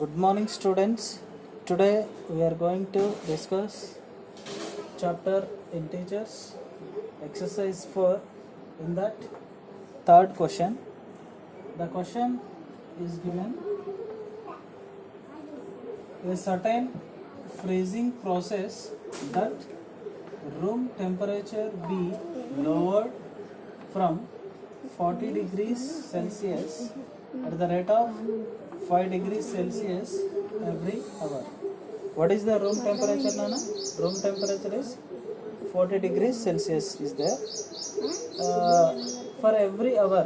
Good morning, students. Today we are going to discuss chapter integers, exercise 4. In that, third question. The question is given: a certain freezing process that room temperature be lowered from 40 degrees Celsius at the rate of 5 degrees Celsius every hour. What is the room temperature, Nana? Room temperature is 40 degrees Celsius is there. For every hour,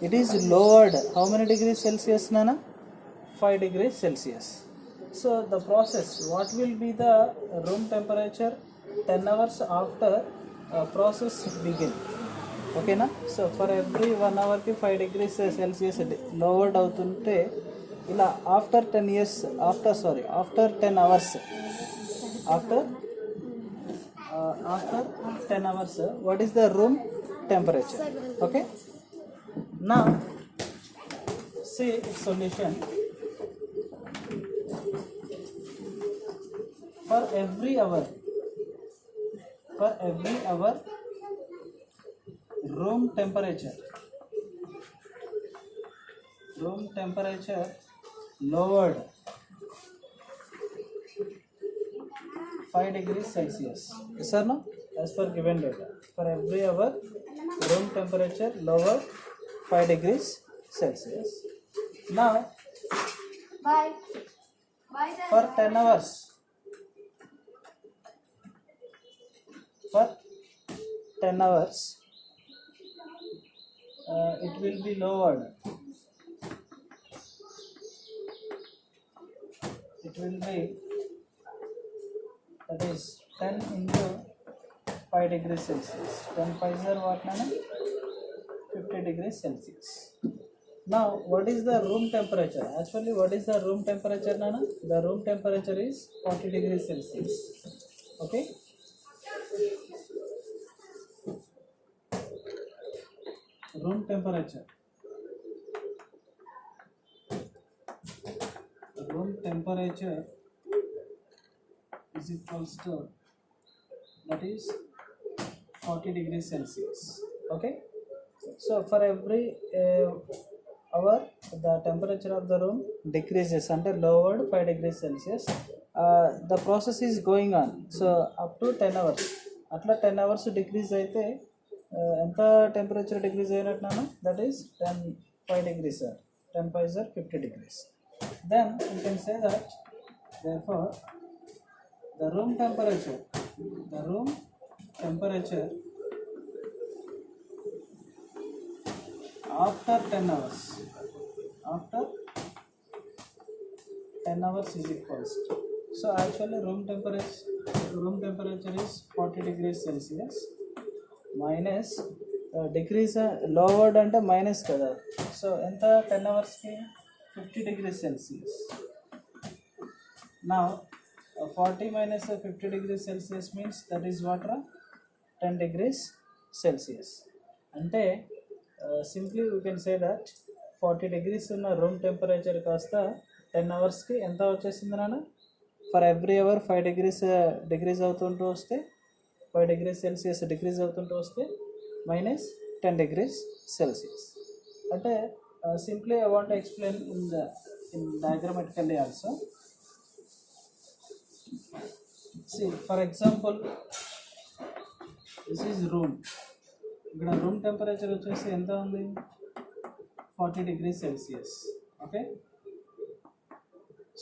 it is lowered. How many degrees Celsius, Nana? 5 degrees Celsius. So the process, what will be the room temperature 10 hours after process begin? Okay na? So for every 1 hour ki 5 degrees Celsius lowered avutunte ila after 10 hours after 10 hours what is the room temperature? Okay, now see solution. For every hour room temperature lowered 5 degrees Celsius. Yes or no? As per given data, for every hour room temperature lowered 5 degrees Celsius. Now for 10 hours it will be lowered. It will be, that is 10 into 5 degrees Celsius. 10 5s are what, Nana? 50 degrees Celsius. Now what is the room temperature? Actually, what is the room temperature, Nana? The room temperature is 40 degrees Celsius. Okay, room temperature is equals to, that is 40 degrees Celsius. Okay, so for every hour the temperature of the room decreases until lowered 5 degrees Celsius. The process is going on, so up to 10 hours atla 10 hours decrease అయితే ఎంత temperature degrees అయినట్టు? That is 5 degrees 10 5s are 50 degrees. Then you can say that therefore the room temperature after 10 hours is equals to, so actually room temperature is 40 degrees Celsius minus decrease lowered అంటే minus కదా. So ఎంత 10 hours కి 50 degrees Celsius. Now 40 minus 50 degrees Celsius means that is what, 10 degrees Celsius. అంటే simply we can say that 40 degrees ఉన్న room temperature కాస్త 10 hours కి ఎంత వచ్చేసింది నాన్న? ఫర్ ఎవ్రీ అవర్ 5 degrees అవుతుంటూ వస్తే 5 degrees Celsius డిక్రీజ్ అవుతుంటూ వస్తే minus 10 degrees Celsius. అంటే simply I want to explain in diagrammatically also. See, for example, this is room. ఇక్కడ రూమ్ టెంపరేచర్ వచ్చేసి ఎంత ఉంది? 40 degrees Celsius. Okay,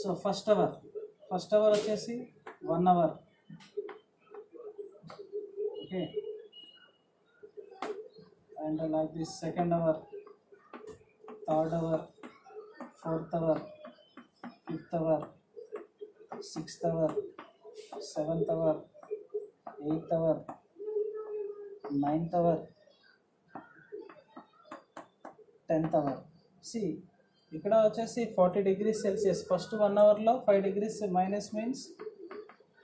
so first hour వచ్చేసి 1 hour. Okay, and like this second hour, third hour, fourth hour, fifth hour, sixth hour, seventh hour, eighth hour, ninth hour, 10th hour. See, ఇక్కడ వచ్చేసి 40 degrees Celsius first 1 hourలో 5 degrees మైనస్ means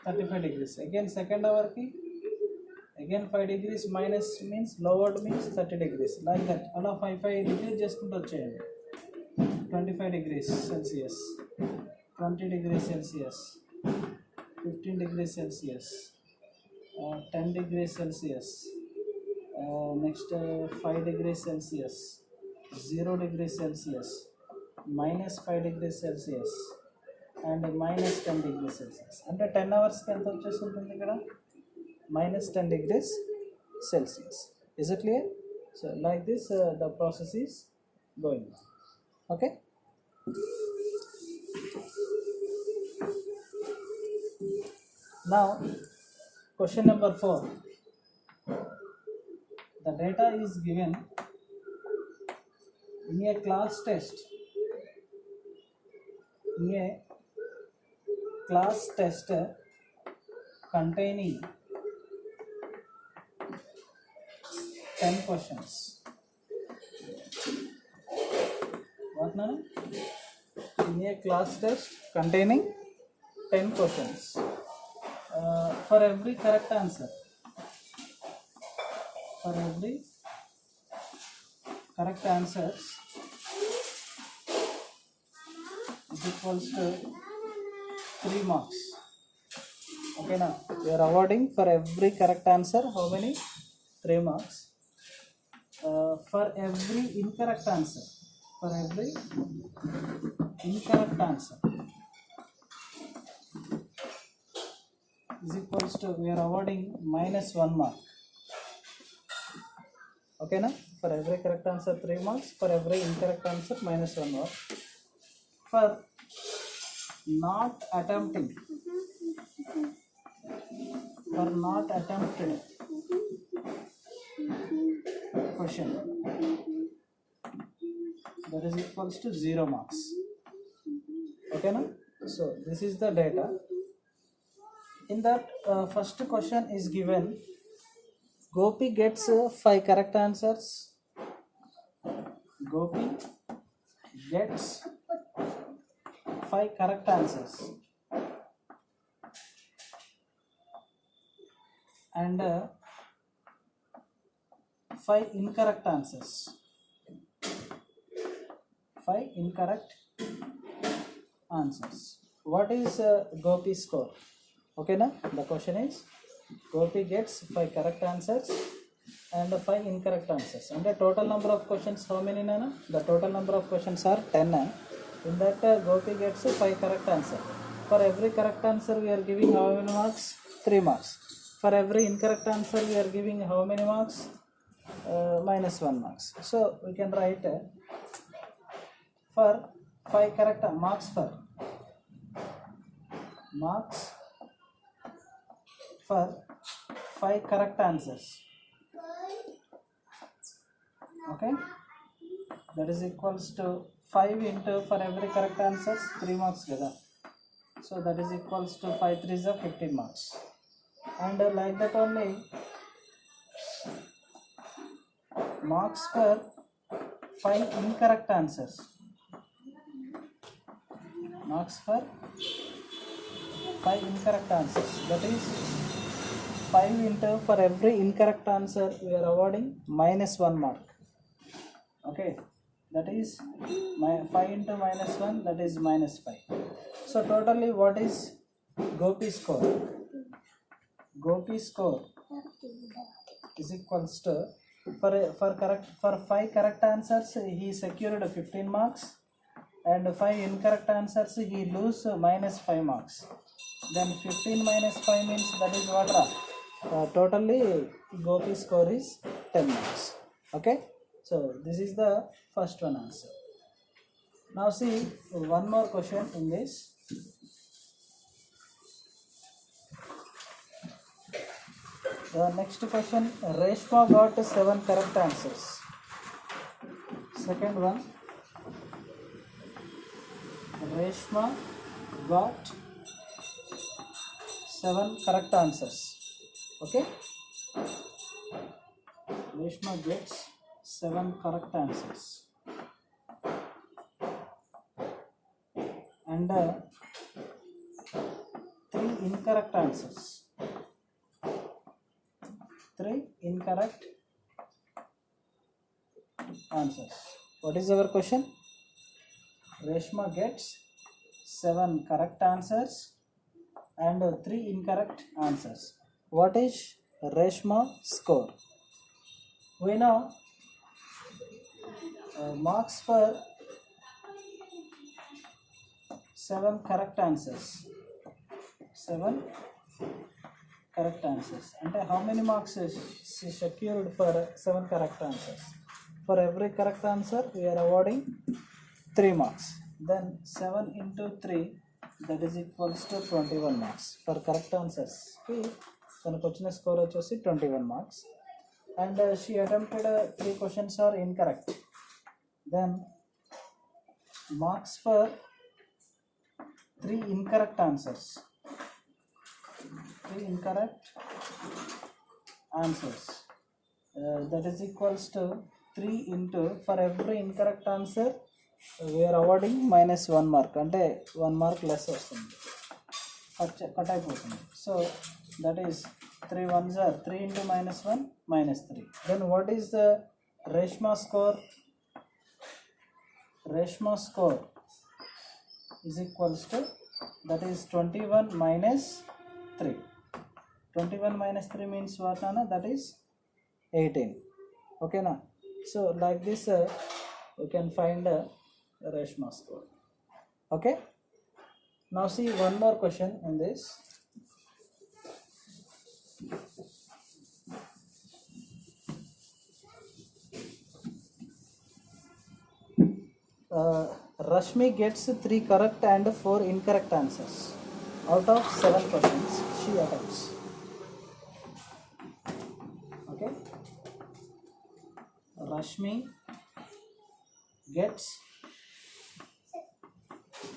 35 degrees. Again second అవర్కి again 5 degrees minus means lowered means 30 degrees, like that. అలా 5 degrees చేసుకుంటూ వచ్చేయండి. 25 degrees Celsius, 20 degrees Celsius, 15 degrees Celsius, 10 degrees Celsius, next 5 degrees Celsius, 0 degrees Celsius, minus 5 degrees Celsius, and minus 10 degrees Celsius. అంటే 10 అవర్స్కి ఎంత వచ్చేస్తుంటుంది ఇక్కడ? minus 10 degrees Celsius. Is it clear? So like this the process is going on. Okay. Now question number 4. The data is given in a class test. In a class test containing 10 questions. What now? In a class test containing 10 questions. For every correct answer, for every correct answers is equals to 3 marks. Okay, now we are awarding for every correct answer how many? 3 marks. For every incorrect answer, for every incorrect answer is equals to, we are awarding minus 1 mark. Okay na? For every correct answer 3 marks, for every incorrect answer minus 1 mark. For not attempting, for not attempted question, that is equals to 0 marks. Okay na? So this is the data. In that first question is given, Gopi gets 5 correct answers. Gopi gets 5 correct answers, and 5 incorrect answers. 5 incorrect answers. What is Gopi's score? Okay na? The question is, Gopi gets 5 correct answers and 5 incorrect answers. And the total number of questions how many nana? The total number of questions are 10. In that Gopi gets 5 correct answer. For every correct answer we are giving how many marks? 3 marks. For every incorrect answer we are giving how many marks? Minus 1 marks. So we can write for 5 correct marks for marks for 5 correct answers. Okay, that is equals to 5 into, for every correct answers 3 marks kada. So that is equals to 5 3s are 15 marks. And like that only marks for 5 incorrect answers. Marks for 5 incorrect answers, that is 5 into, for every incorrect answer we are awarding minus 1 mark. Okay, that is 5 into minus 1, that is minus 5. So totally what is Gopi's score? Gopi's score is equals to, for 5 correct answers he secured 15 marks, and 5 incorrect answers he lose minus 5 marks. Then 15 minus 5 means that is what? Totally Gopi's score is 10 marks. Okay, so this is the first one answer. Now see one more question in this. The next question, Reshma got 7 correct answers. Second one, Reshma got 7 correct answers. Okay, Reshma gets 7 correct answers, and 3 incorrect answers. incorrect answers. What is our question? Reshma gets 7 correct answers and 3 incorrect answers. What is Reshma score? We know marks for 7 correct answers. 7 correct answers. And how many marks is she secured for 7 correct answers? For every correct answer, we are awarding 3 marks. Then 7 into 3, that is equals to 21 marks for correct answers. తనకు వచ్చిన score వచ్చేసి 21 marks. And she attempted 3 questions are incorrect. Then marks for 3 incorrect answers. 3 incorrect answers. That is equals to 3 into, for every incorrect answer we are awarding minus 1 mark. అంటే 1 mark less వస్తుంది, cut అయిపోతుంది. So that is 3 ones are 3 into minus 1 minus 3. Then what is the Reshma score? Reshma score is equals to, that is 21 minus 3. 21 minus 3 means what, Nana? That is 18. Okay na? So like this we can find Reshma score. Okay, now see one more question in this. Rashmi gets 3 correct and 4 incorrect answers out of 7 questions she attempts. Okay, Rashmi gets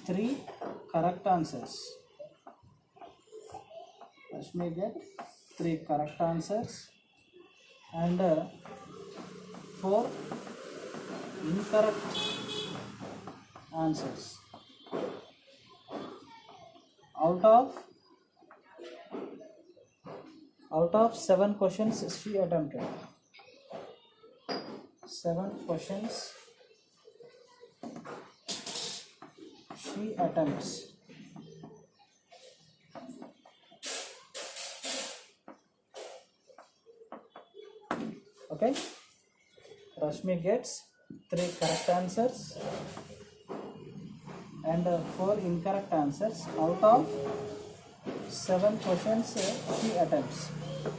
3 correct answers. Rashmi gets 3 correct answers and 4 incorrect answers out of 7 questions she attempted. 7 questions she attempts. Okay, Rashmi gets 3 correct answers and 4 incorrect answers out of 7 questions she attempts.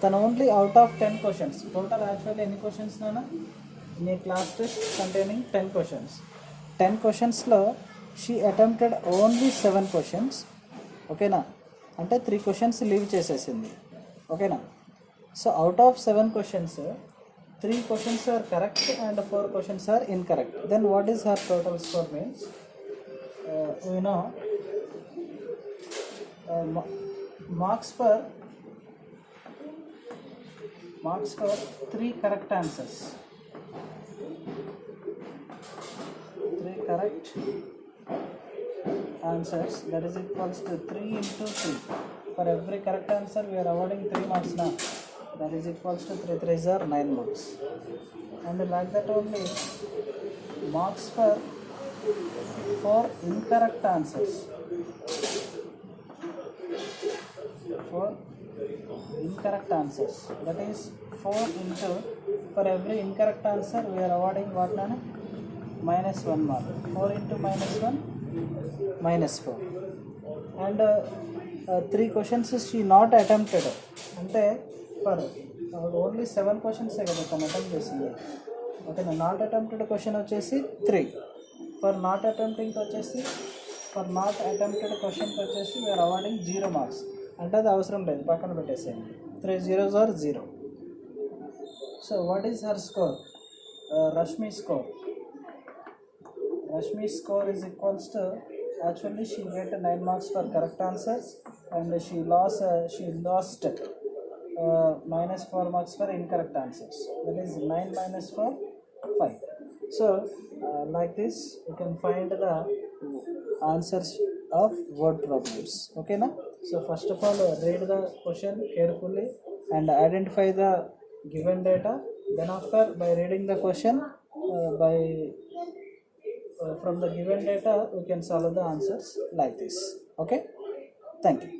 Then only out of 10 questions. Total actually any questions, Nana? In a class test containing 10 questions. 10 questions lo she attempted only 7 questions. Okay na? Ante 3 questions leave chesesindi. Okay na? So out of 7 questions, 3 questions are correct and 4 questions are incorrect. Then what is her total score means? We know marks for 3 correct answers. 3 correct answers, that is equals to 3 into 2. For every correct answer we are awarding 3 marks now. That is equals to 3 3s are 9 marks. And like that only marks for 4 incorrect answers. 4 incorrect answers, that is 4 into, for every incorrect answer we are awarding what, Nana? Minus 1 mark. 4 into minus 1 minus 4. And 3 questions she not attempted. Ante for only 7 questions kada tanu attempt chesindi. Okay, not attempted question vachesi 3. For not attempting vachesi, for not attempted question vachesi we are awarding 0 marks. అంటే అది అవసరం లేదు, పక్కన పెట్టేసేయండి. 3 zeros are 0. So what is her score? Rashmi score. Rashmi score is equals to, actually she get 9 marks for correct answers and she lost minus 4 marks for incorrect answers. That is 9 minus 4, 5. So like this you can find the answers of word problems. Okay na? So first of all read the question carefully and identify the given data, then after by reading the question, by from the given data we can solve the answers like this. Okay, thank you.